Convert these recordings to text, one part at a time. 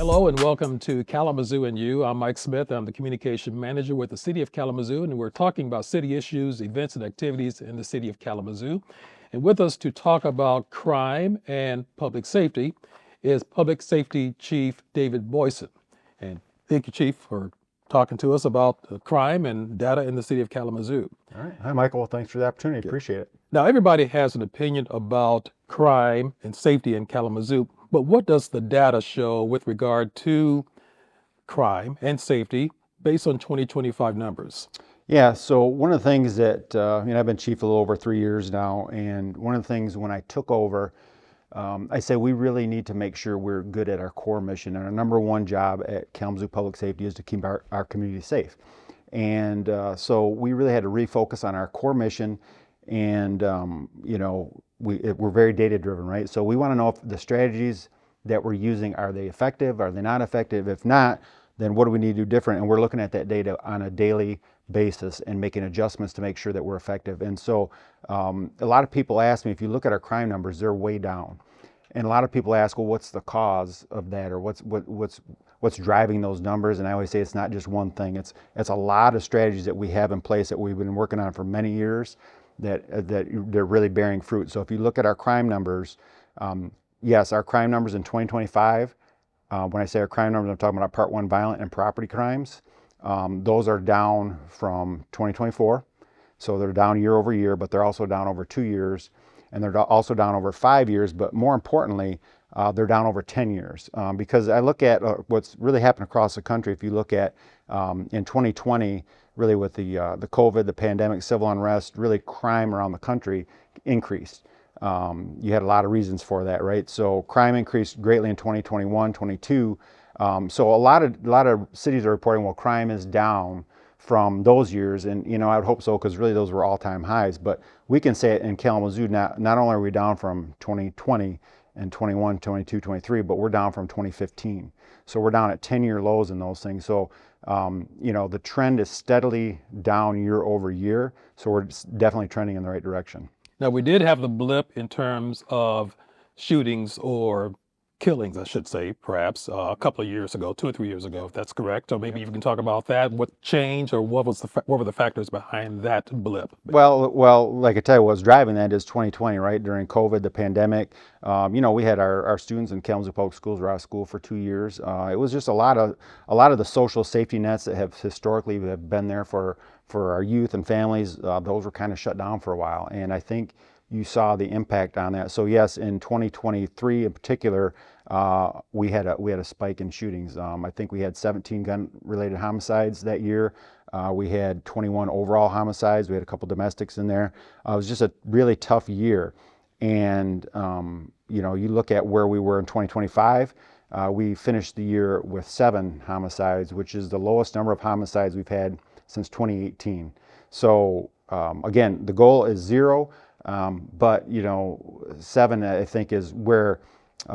Hello and welcome to Kalamazoo You. I'm Mike Smith. I'm the communication manager with the City of Kalamazoo, and we're talking about city issues, events, and activities in the City of Kalamazoo. And with us to talk about crime and public safety is Public Safety Chief David Boysen. And thank you, Chief, for talking to us about crime and data in the City of Kalamazoo. All right. Hi, Michael. Well, thanks for the opportunity. Appreciate it. Now, everybody has an opinion about crime and safety in Kalamazoo, but what does the data show with regard to crime and safety based on 2025 numbers? Yeah. So one of the things that I've been chief a little over 3 years now, and one of the things when I took over, I said we really need to make sure we're good at our core mission. And our number one job at Kalamazoo Public Safety is to keep our community safe. And so we really had to refocus on our core mission. And we're very data driven, right? So we want to know if the strategies that we're using, are they effective? Are they not effective? If not, then what do we need to do different? And we're looking at that data on a daily basis and making adjustments to make sure that we're effective. And so a lot of people ask me, if you look at our crime numbers, they're way down. And a lot of people ask, well, what's the cause of that, or what's driving those numbers? And I always say it's not just one thing. It's a lot of strategies that we have in place that we've been working on for many years that they're really bearing fruit. So if you look at our crime numbers, yes, our crime numbers in 2025, when I say our crime numbers, I'm talking about Part 1 violent and property crimes. Those are down from 2024. So they're down year over year, but they're also down over 2 years. And they're also down over 5 years. But more importantly, they're down over 10 years. Because I look at what's really happened across the country. If you look at in 2020, really with the COVID, the pandemic, civil unrest, really crime around the country increased. You had a lot of reasons for that, right? So crime increased greatly in 2021, 22. So a lot of cities are reporting, well, crime is down from those years, and I would hope so, because really those were all-time highs. But we can say it in Kalamazoo, not only are we down from 2020 and 21, 22, 23, but we're down from 2015. So we're down at 10-year lows in those things. So the trend is steadily down year over year. So we're definitely trending in the right direction. Now, we did have the blip in terms of shootings or killings, I should say, perhaps a couple of years ago, 2 or 3 years ago, if that's correct. Or maybe you can talk about that. What changed, or what were the factors behind that blip? Well, like I tell you, what's driving that is 2020, right? During COVID, the pandemic. We had our students in Kalamazoo Public Schools were out of school for 2 years. It was just a lot of the social safety nets that have historically have been there for our youth and families. Those were kind of shut down for a while, and I think you saw the impact on that. So yes, in 2023 in particular, we had a spike in shootings. I think we had 17 gun-related homicides that year. We had 21 overall homicides. We had a couple domestics in there. It was just a really tough year. And you look at where we were in 2025. We finished the year with 7 homicides, which is the lowest number of homicides we've had since 2018. So again, the goal is 0. But 7, I think, is where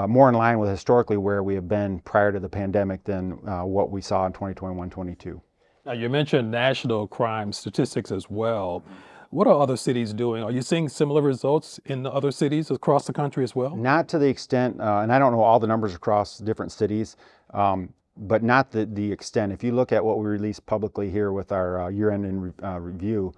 more in line with historically where we have been prior to the pandemic than what we saw in 2021, 22. Now, you mentioned national crime statistics as well. What are other cities doing? Are you seeing similar results in other cities across the country as well? Not to the extent, and I don't know all the numbers across different cities, but not the extent. If you look at what we released publicly here with our year-end review,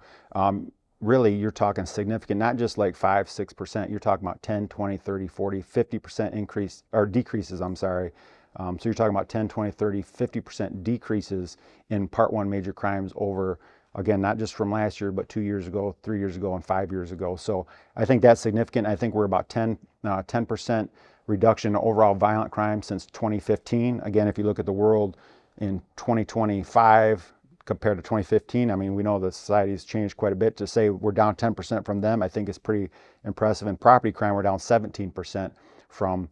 really, you're talking significant, not just like 5, 6%. You're talking about 10, 20, 30, 40, 50% increase, or decreases, I'm sorry. So you're talking about 10, 20, 30, 50% decreases in Part 1 major crimes over, again, not just from last year, but 2 years ago, 3 years ago, and 5 years ago. So I think that's significant. I think we're about 10% reduction in overall violent crime since 2015. Again, if you look at the world in 2025, compared to 2015, I mean, we know the society's changed quite a bit. To say we're down 10% from them, I think is pretty impressive. In property crime, we're down 17% from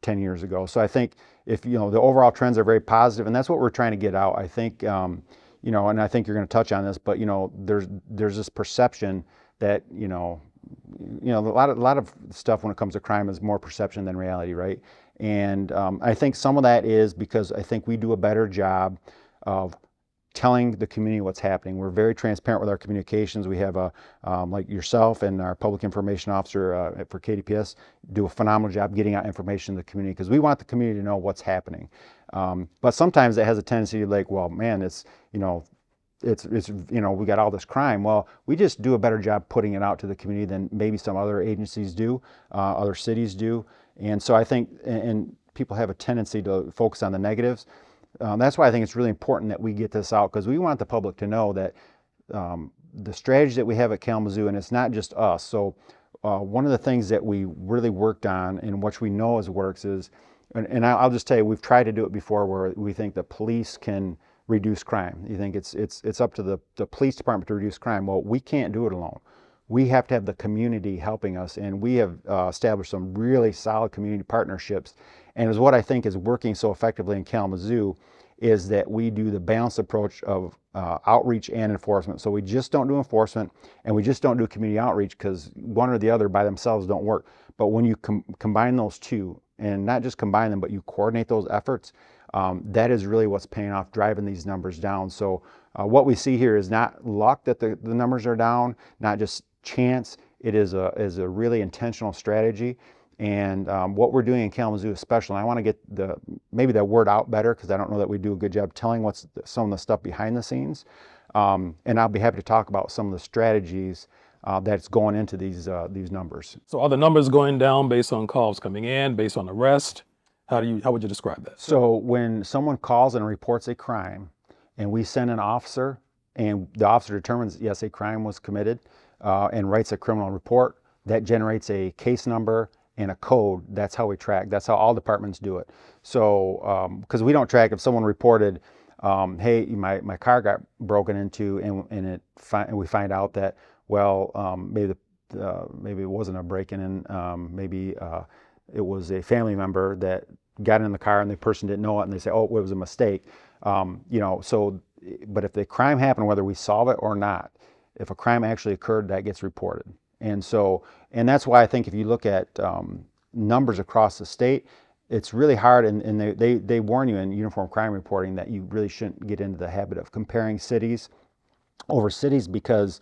10 years ago. So I think if, the overall trends are very positive, and that's what we're trying to get out. I think, and I think you're going to touch on this, but, there's this perception that, a lot of stuff when it comes to crime is more perception than reality, right? And I think some of that is because I think we do a better job of telling the community what's happening. We're very transparent with our communications. We have like yourself and our public information officer for KDPS do a phenomenal job getting out information to the community, because we want the community to know what's happening. But sometimes it has a tendency to like, well, man, it's we got all this crime. Well, we just do a better job putting it out to the community than maybe some other agencies do, other cities do. And so I think, and people have a tendency to focus on the negatives. That's why I think it's really important that we get this out, because we want the public to know that the strategy that we have at Kalamazoo, and it's not just us. So one of the things that we really worked on and which we know works is, and I'll just tell you, we've tried to do it before where we think the police can reduce crime. You think it's up to the police department to reduce crime. Well, we can't do it alone. We have to have the community helping us, and we have established some really solid community partnerships. And is what I think is working so effectively in Kalamazoo is that we do the balanced approach of outreach and enforcement. So we just don't do enforcement and we just don't do community outreach, because one or the other by themselves don't work. But when you combine those two, and not just combine them, but you coordinate those efforts, that is really what's paying off, driving these numbers down. So what we see here is not luck that the numbers are down, not just chance. It is a really intentional strategy. And what we're doing in Kalamazoo is special. And I want to get maybe that word out better, because I don't know that we do a good job telling what's some of the stuff behind the scenes. And I'll be happy to talk about some of the strategies that's going into these numbers. So are the numbers going down based on calls coming in, based on arrest? How would you describe that? So when someone calls and reports a crime, and we send an officer, and the officer determines, yes, a crime was committed, and writes a criminal report, that generates a case number and a code. That's how we track. That's how all departments do it. So, because we don't track if someone reported, hey, my car got broken into, and we find out that, well, maybe it wasn't a break-in, maybe it was a family member that got in the car and the person didn't know it, and they say, oh, it was a mistake. So, but if the crime happened, whether we solve it or not, if a crime actually occurred, that gets reported. And so, and that's why I think if you look at numbers across the state, it's really hard, and they warn you in uniform crime reporting that you really shouldn't get into the habit of comparing cities over cities, because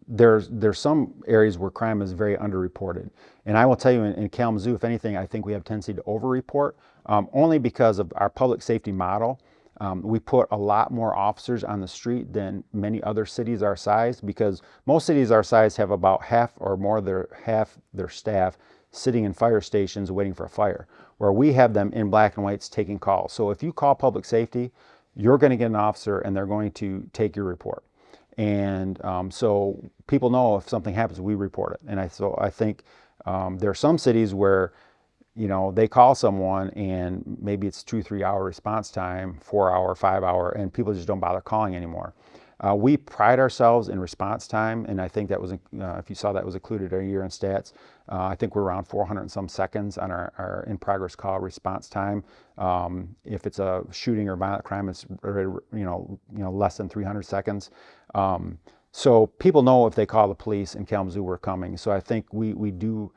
there's some areas where crime is very underreported. And I will tell you, in Kalamazoo, if anything, I think we have a tendency to overreport, only because of our public safety model. We put a lot more officers on the street than many other cities our size, because most cities our size have about half or more their staff sitting in fire stations waiting for a fire, where we have them in black and whites taking calls. So if you call public safety, you're going to get an officer and they're going to take your report. And so people know if something happens, we report it. And I think there are some cities where, they call someone and maybe it's 2-3 hour response time, 4 hour, 5 hour, and people just don't bother calling anymore. We pride ourselves in response time, and I think that was, if you saw, that was included our year-end stats. I think we're around 400 and some seconds on our in-progress call response time. If it's a shooting or violent crime, it's less than 300 seconds. So people know if they call the police in Kalamazoo, we're coming. So I think we do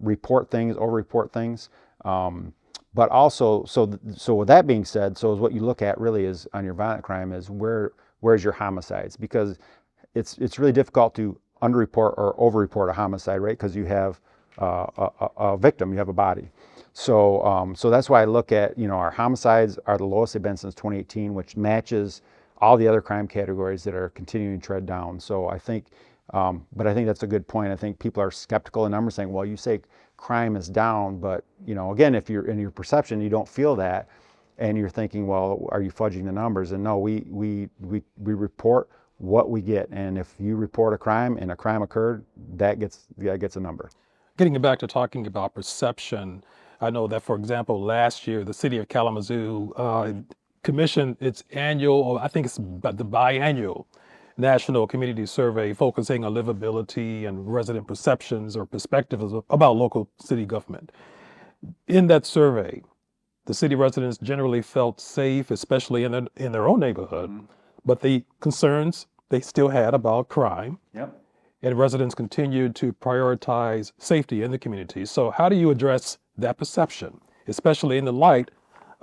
report things, over-report things. But also, so with that being said, so is what you look at really is on your violent crime is where's your homicides, because it's really difficult to underreport or overreport a homicide, right? Because you have a victim, you have a body. So that's why I look at, our homicides are the lowest they've been since 2018, which matches all the other crime categories that are continuing to tread down. So I think, but I think that's a good point. I think people are skeptical of numbers, saying, well, you say crime is down, but again, if you're in your perception, you don't feel that, and you're thinking, well, are you fudging the numbers? And no, we report what we get, and if you report a crime and a crime occurred, that gets a number. Getting back to talking about perception, I know that, for example, last year, the City of Kalamazoo commissioned its annual, or I think it's the biannual, National Community Survey focusing on livability and resident perceptions or perspectives about local city government. In that survey, the city residents generally felt safe, especially in their own neighborhood, but the concerns they still had about crime. Yep. And residents continued to prioritize safety in the community. So how do you address that perception, especially in the light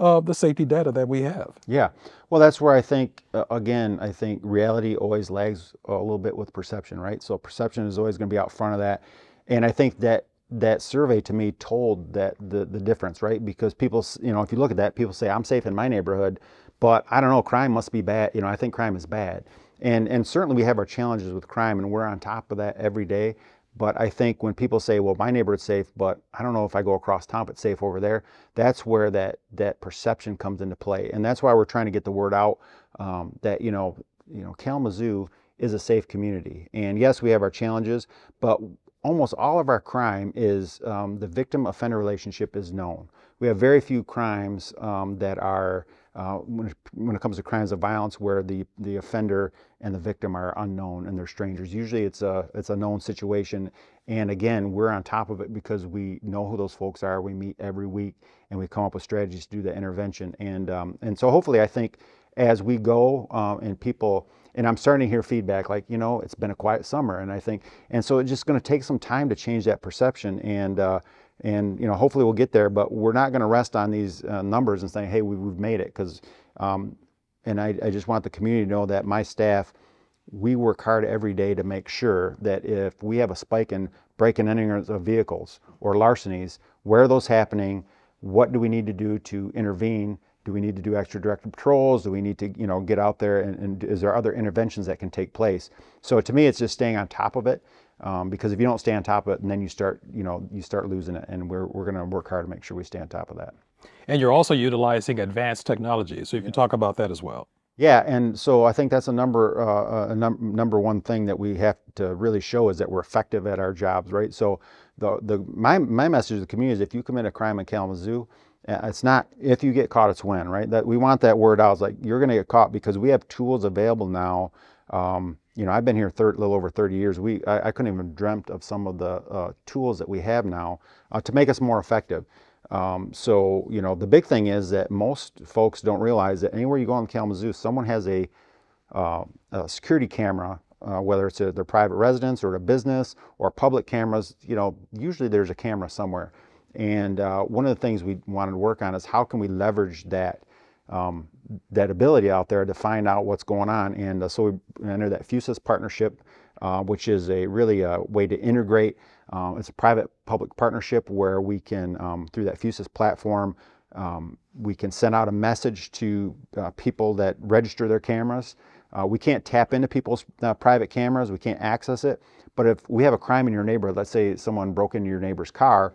of the safety data that we have. Yeah. Well, that's where I think, again, I think reality always lags a little bit with perception, right? So perception is always going to be out front of that. And I think that that survey to me told that the difference, right? Because people, if you look at that, people say, I'm safe in my neighborhood, but I don't know, crime must be bad. I think crime is bad. And certainly we have our challenges with crime and we're on top of that every day. But I think when people say, well, my neighborhood's safe, but I don't know if I go across town, it's safe over there, that's where that perception comes into play. And that's why we're trying to get the word out that, Kalamazoo is a safe community. And yes, we have our challenges, but almost all of our crime is the victim offender relationship is known. We have very few crimes that are when it comes to crimes of violence where the offender and the victim are unknown and they're strangers. Usually it's a known situation, and again, we're on top of it because we know who those folks are. We meet every week and we come up with strategies to do the intervention, and so hopefully I think as we go and people, and I'm starting to hear feedback like, it's been a quiet summer, and I think, and so it's just going to take some time to change that perception, and hopefully we'll get there, but we're not going to rest on these numbers and saying, hey, we've made it, because and I just want the community to know that my staff, we work hard every day to make sure that if we have a spike in break-in and entering of vehicles or larcenies, where are those happening? What do we need to do to intervene? Do we need to do extra directed patrols? Do we need to, get out there and is there other interventions that can take place? So to me, it's just staying on top of it, because if you don't stay on top of it, and then you start losing it. And we're going to work hard to make sure we stay on top of that. And you're also utilizing advanced technology. So you can talk about that as well. Yeah, and so I think that's number one thing that we have to really show is that we're effective at our jobs, right? So my message to the community is if you commit a crime in Kalamazoo, it's not if you get caught, it's when, right? That we want that word out. It's like you're going to get caught because we have tools available now. I've been here a little over 30 years. I couldn't even dreamt of some of the tools that we have now to make us more effective. So the big thing is that most folks don't realize that anywhere you go in Kalamazoo, someone has a security camera, whether it's their private residence or a business or public cameras. Usually there's a camera somewhere. And one of the things we wanted to work on is how can we leverage that ability out there to find out what's going on. And so we entered that FUSIS partnership, which is a way to integrate. It's a private-public partnership where we can, through that FUSIS platform, we can send out a message to people that register their cameras. We can't tap into people's private cameras. We can't access it. But if we have a crime in your neighborhood, let's say someone broke into your neighbor's car,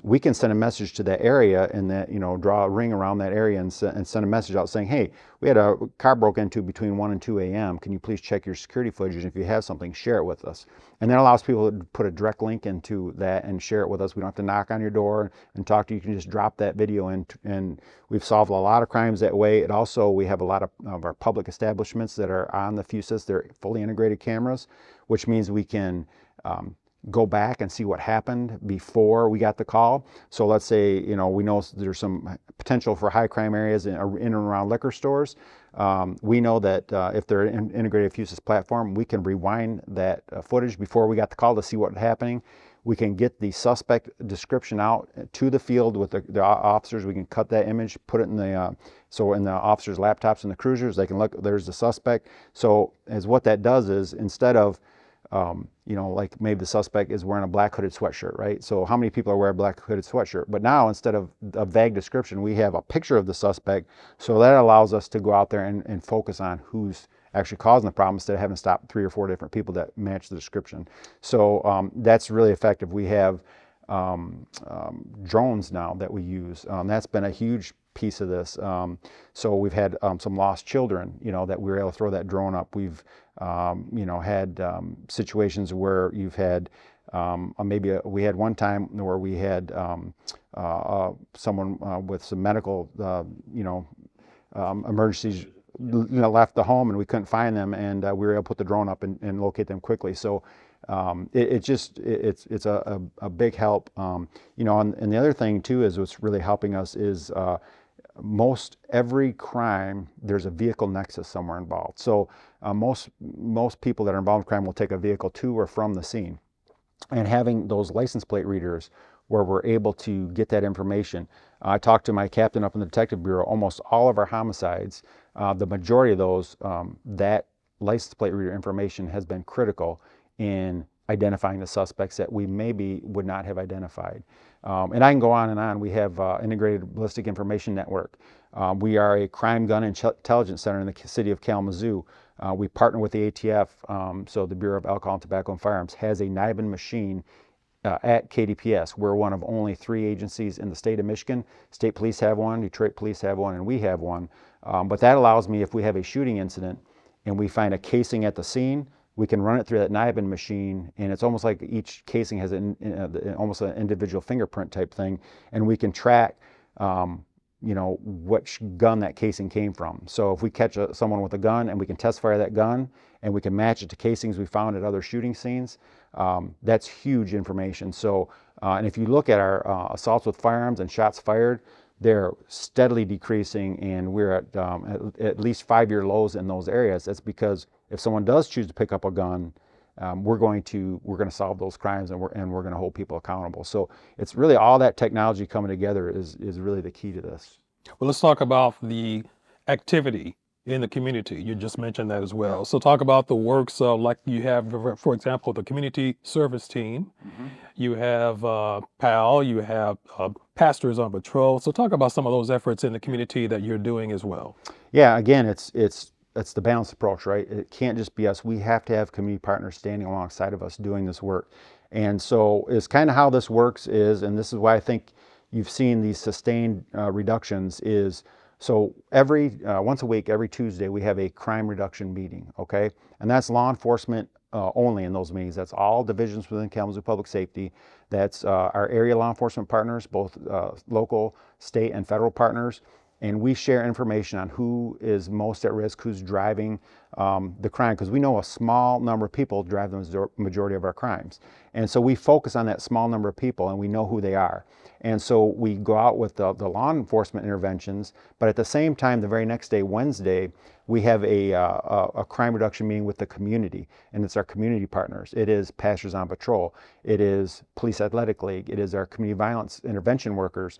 we can send a message to that area and that, draw a ring around that area and send a message out saying, hey, we had a car broke into between 1 and 2 a.m. Can you please check your security footage? And if you have something, share it with us. And that allows people to put a direct link into that and share it with us. We don't have to knock on your door and talk to you. You can just drop that video in, and we've solved a lot of crimes that way. It also, we have a lot of our public establishments that are on the FUSIS. They're fully integrated cameras, which means we can go back and see what happened before we got the call. So let's say, we know there's some potential for high crime areas in and around liquor stores. We know that if they're an integrated FUSIS platform, we can rewind that footage before we got the call to see what's happening. We can get the suspect description out to the field with the officers. We can cut that image, put it in the officers' laptops and the cruisers. They can look, there's the suspect. So as what that does is, instead of like maybe the suspect is wearing a black hooded sweatshirt, right? So how many people are wearing a black hooded sweatshirt? But now, instead of a vague description, we have a picture of the suspect. So that allows us to go out there and focus on who's actually causing the problem instead of having to stop 3 or 4 different people that match the description. So that's really effective. We have drones now that we use. That's been a huge piece of this. So we've had some lost children, that we were able to throw that drone up. We've had situations where you've had we had one time where we had someone with some medical emergencies left the home and we couldn't find them, and we were able to put the drone up and locate them quickly. So it's a big help. And the other thing too is what's really helping us is most every crime, there's a vehicle nexus somewhere involved. So most people that are involved in crime will take a vehicle to or from the scene. And having those license plate readers where we're able to get that information. I talked to my captain up in the Detective Bureau. Almost all of our homicides, the majority of those, that license plate reader information has been critical in identifying the suspects that we maybe would not have identified. And I can go on and on. We have Integrated Ballistic Information Network. We are a crime gun intelligence center in the city of Kalamazoo. We partner with the ATF, so the Bureau of Alcohol, Tobacco, and Firearms has a NIBIN machine at KDPS. We're one of only 3 agencies in the state of Michigan. State Police have one, Detroit Police have one, and we have one. But that allows me, if we have a shooting incident and we find a casing at the scene, we can run it through that NIBIN machine, and it's almost like each casing has almost an individual fingerprint type thing, and we can track which gun that casing came from. So if we catch someone with a gun and we can test fire that gun and we can match it to casings we found at other shooting scenes, that's huge information. So, and if you look at our assaults with firearms and shots fired, they're steadily decreasing, and we're at least 5-year lows in those areas. That's because if someone does choose to pick up a gun, we're going to solve those crimes, and we're going to hold people accountable. So it's really all that technology coming together is really the key to this. Well, let's talk about the activity in the community. You just mentioned that as well. So talk about the works like you have, for example, the community service team. You have PAL, you have pastors on patrol. So talk about some of those efforts in the community that you're doing as well. Yeah, again, it's the balanced approach, right? It can't just be us. We have to have community partners standing alongside of us doing this work. And so it's kind of how this works is, and this is why I think you've seen these sustained reductions is, so once a week, every Tuesday, we have a crime reduction meeting, okay? And that's law enforcement only in those meetings. That's all divisions within Kalamazoo Public Safety. That's our area law enforcement partners, both local, state, and federal partners. And we share information on who is most at risk, who's driving the crime, because we know a small number of people drive the majority of our crimes. And so we focus on that small number of people, and we know who they are. And so we go out with the law enforcement interventions, but at the same time, the very next day, Wednesday, we have a crime reduction meeting with the community, and it's our community partners. It is Pastors on Patrol. It is Police Athletic League. It is our community violence intervention workers,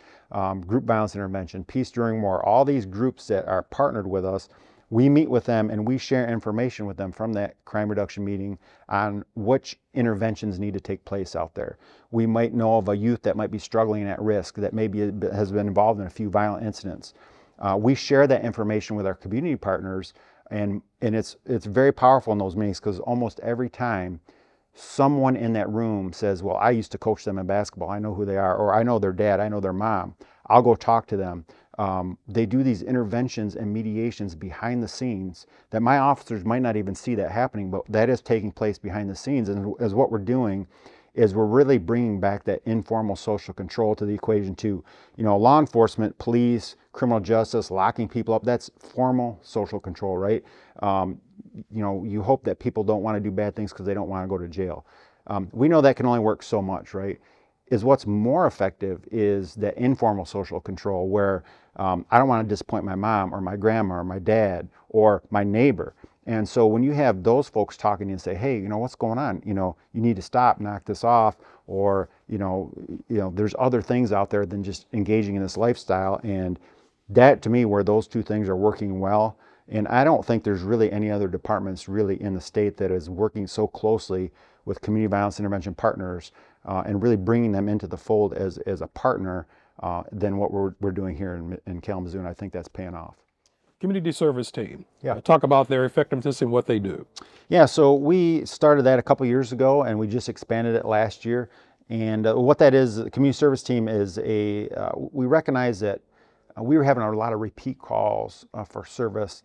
group violence intervention, Peace During War, all these groups that are partnered with us. We meet with them and we share information with them from that crime reduction meeting on which interventions need to take place out there. We might know of a youth that might be struggling at risk, that maybe has been involved in a few violent incidents. We share that information with our community partners, and it's very powerful in those meetings, because almost every time someone in that room says, well, I used to coach them in basketball, I know who they are, or I know their dad, I know their mom, I'll go talk to them. They do these interventions and mediations behind the scenes that my officers might not even see that happening, but that is taking place behind the scenes. And as what we're doing is we're really bringing back that informal social control to the equation too. Law enforcement, police, criminal justice, locking people up, that's formal social control, right? You hope that people don't want to do bad things because they don't want to go to jail. We know that can only work so much, right? What's more effective is that informal social control where I don't want to disappoint my mom or my grandma or my dad or my neighbor. And so when you have those folks talking to you and say, hey, what's going on? You need to stop, knock this off, or, there's other things out there than just engaging in this lifestyle. And that, to me, where those two things are working well. And I don't think there's really any other departments really in the state that is working so closely with community violence intervention partners and really bringing them into the fold as a partner than what we're doing here in Kalamazoo. And I think that's paying off. Community service team. Yeah. Talk about their effectiveness and what they do. Yeah, so we started that a couple years ago, and we just expanded it last year. And what that is, the community service team is we recognize that we were having a lot of repeat calls for service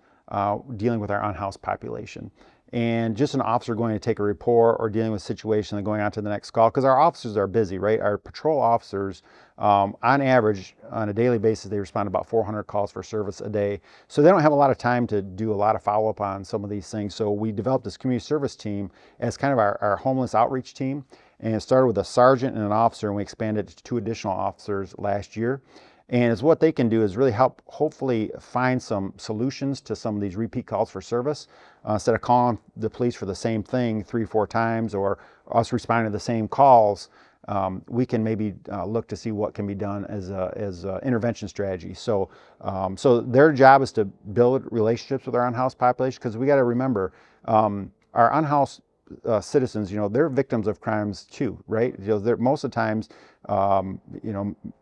dealing with our on-house population. And just an officer going to take a report or dealing with a situation and going on to the next call, because our officers are busy, right? Our patrol officers, on average, on a daily basis, they respond to about 400 calls for service a day. So they don't have a lot of time to do a lot of follow-up on some of these things. So we developed this community service team as kind of our homeless outreach team. And it started with a sergeant and an officer, and we expanded to 2 additional officers last year. And it's what they can do is really help hopefully find some solutions to some of these repeat calls for service. Instead of calling the police for the same thing 3 or 4 times, or us responding to the same calls, we can maybe look to see what can be done as a intervention strategy. So, so their job is to build relationships with our unhoused population, because we got to remember our unhoused citizens, they're victims of crimes too, right? Most of the times,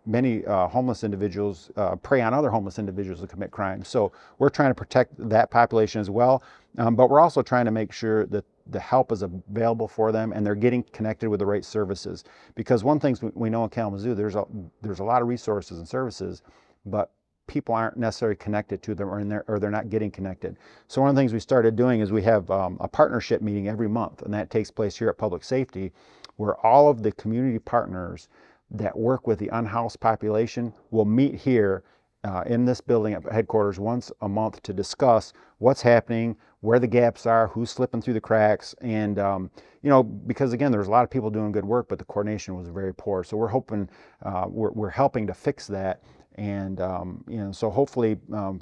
many homeless individuals prey on other homeless individuals to commit crimes. So we're trying to protect that population as well, but we're also trying to make sure that the help is available for them and they're getting connected with the right services. Because one thing we know in Kalamazoo, there's a lot of resources and services, but people aren't necessarily connected to them, or they're not getting connected. So one of the things we started doing is we have a partnership meeting every month, and that takes place here at Public Safety, where all of the community partners that work with the unhoused population will meet here in this building at headquarters once a month to discuss what's happening, where the gaps are, who's slipping through the cracks, and because again, there's a lot of people doing good work, but the coordination was very poor. So we're hoping, we're helping to fix that. And so hopefully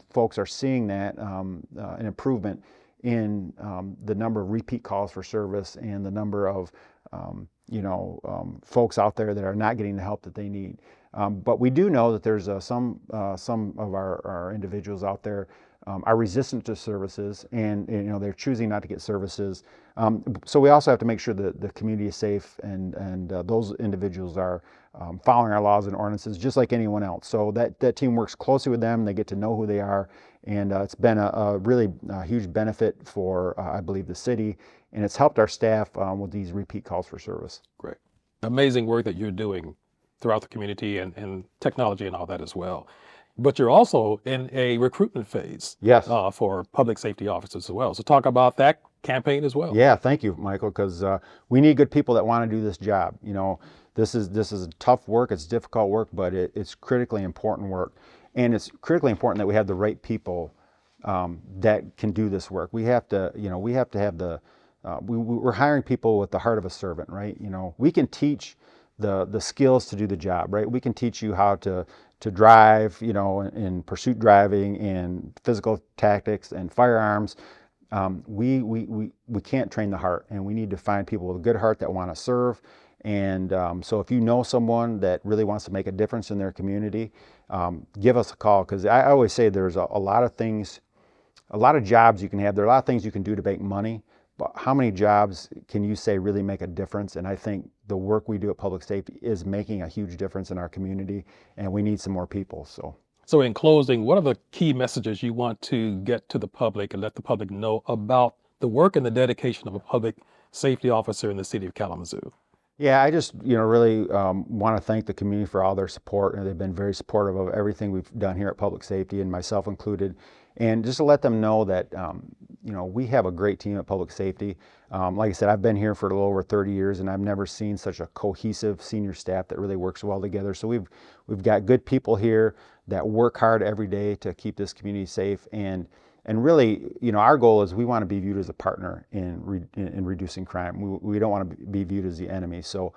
folks are seeing that an improvement in the number of repeat calls for service and the number of folks out there that are not getting the help that they need. But we do know that there's some of our individuals out there are resistant to services, and they're choosing not to get services. So we also have to make sure that the community is safe, and those individuals are following our laws and ordinances just like anyone else. So that team works closely with them. They get to know who they are, and it's been a really huge benefit for I believe the city, and it's helped our staff with these repeat calls for service. Great. Amazing work that you're doing throughout the community, and technology and all that as well. But you're also in a recruitment phase. Yes. For public safety officers as well. So talk about that campaign as well. Yeah, thank you, Michael, because we need good people that want to do this job. This is tough work, it's difficult work, but it's critically important work. And it's critically important that we have the right people that can do this work. We have to have we're hiring people with the heart of a servant, right? We can teach the skills to do the job, right? We can teach you how to drive, in pursuit driving and physical tactics and firearms. We can't train the heart, and we need to find people with a good heart that want to serve. And so if you know someone that really wants to make a difference in their community, give us a call, because I always say there's a lot of things, a lot of jobs you can have. There are a lot of things you can do to make money, but how many jobs can you say really make a difference? And I think the work we do at Public Safety is making a huge difference in our community, and we need some more people. So in closing, what are the key messages you want to get to the public and let the public know about the work and the dedication of a public safety officer in the city of Kalamazoo? Yeah, I just really want to thank the community for all their support, and they've been very supportive of everything we've done here at Public Safety, and myself included. And just to let them know that we have a great team at Public Safety. Like I said, I've been here for a little over 30 years, and I've never seen such a cohesive senior staff that really works well together. So we've got good people here that work hard every day to keep this community safe. And really, our goal is we want to be viewed as a partner in reducing crime. We don't want to be viewed as the enemy. So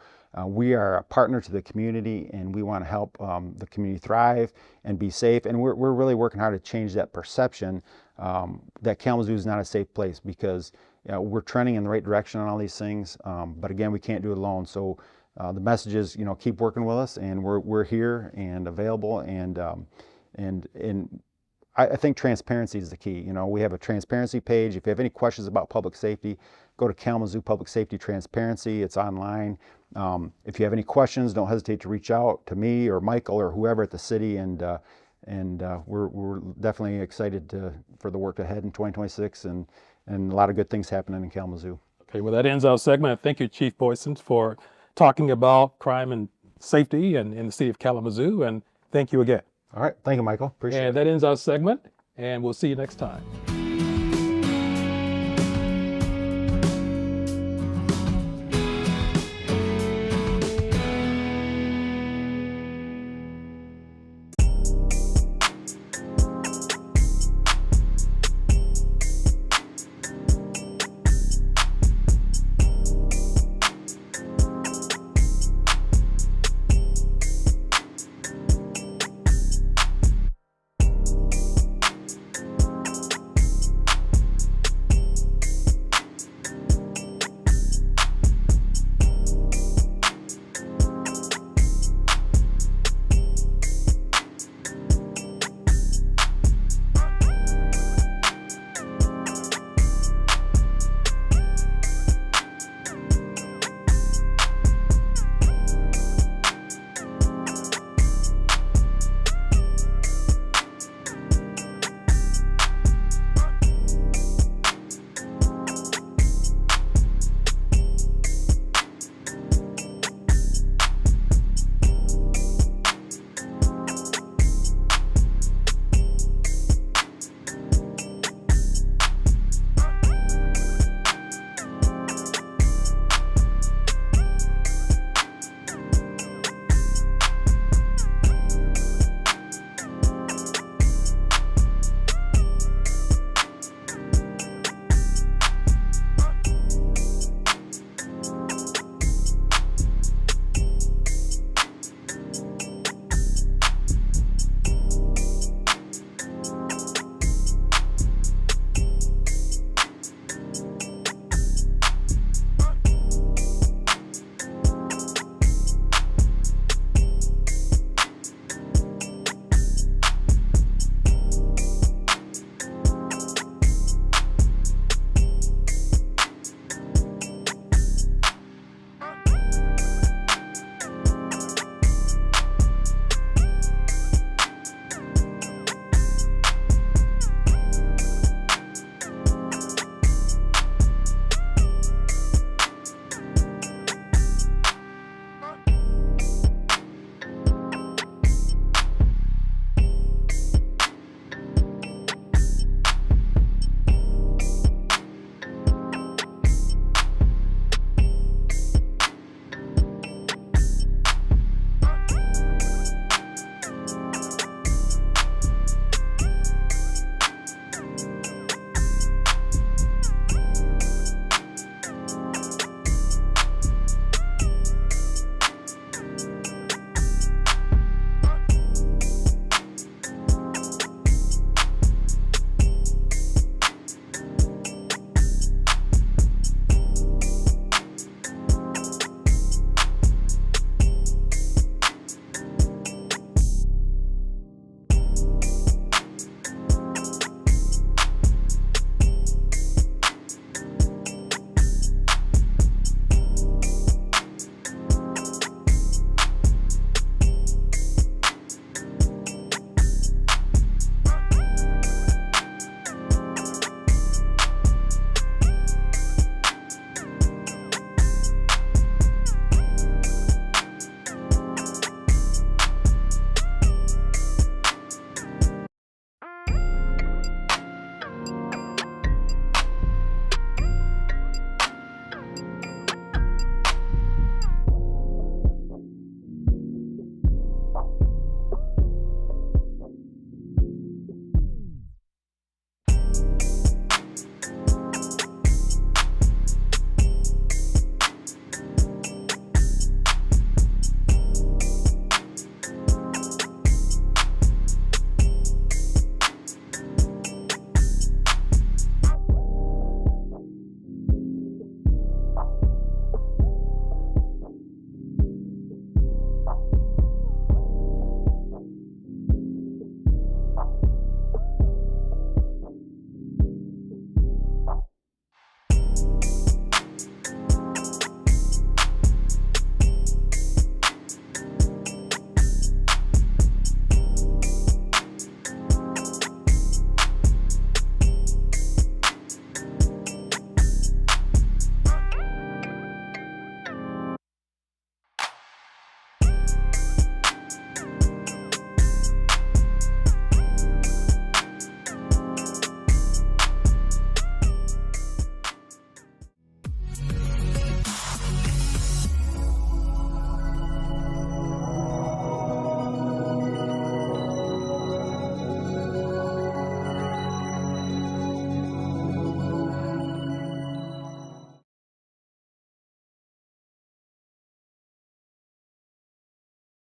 we are a partner to the community, and we want to help the community thrive and be safe. And we're really working hard to change that perception that Kalamazoo is not a safe place, because we're trending in the right direction on all these things. But again, we can't do it alone. So the message is, keep working with us, and we're here and available. And I think transparency is the key. We have a transparency page. If you have any questions about public safety, go to Kalamazoo Public Safety Transparency. It's online. If you have any questions, don't hesitate to reach out to me or Michael or whoever at the city. And we're definitely excited for the work ahead in 2026, and a lot of good things happening in Kalamazoo. Okay, well, that ends our segment. Thank you, Chief Boysen, for talking about crime and safety in the city of Kalamazoo, and thank you again. All right, thank you, Michael. Appreciate it. And that ends our segment, and we'll see you next time.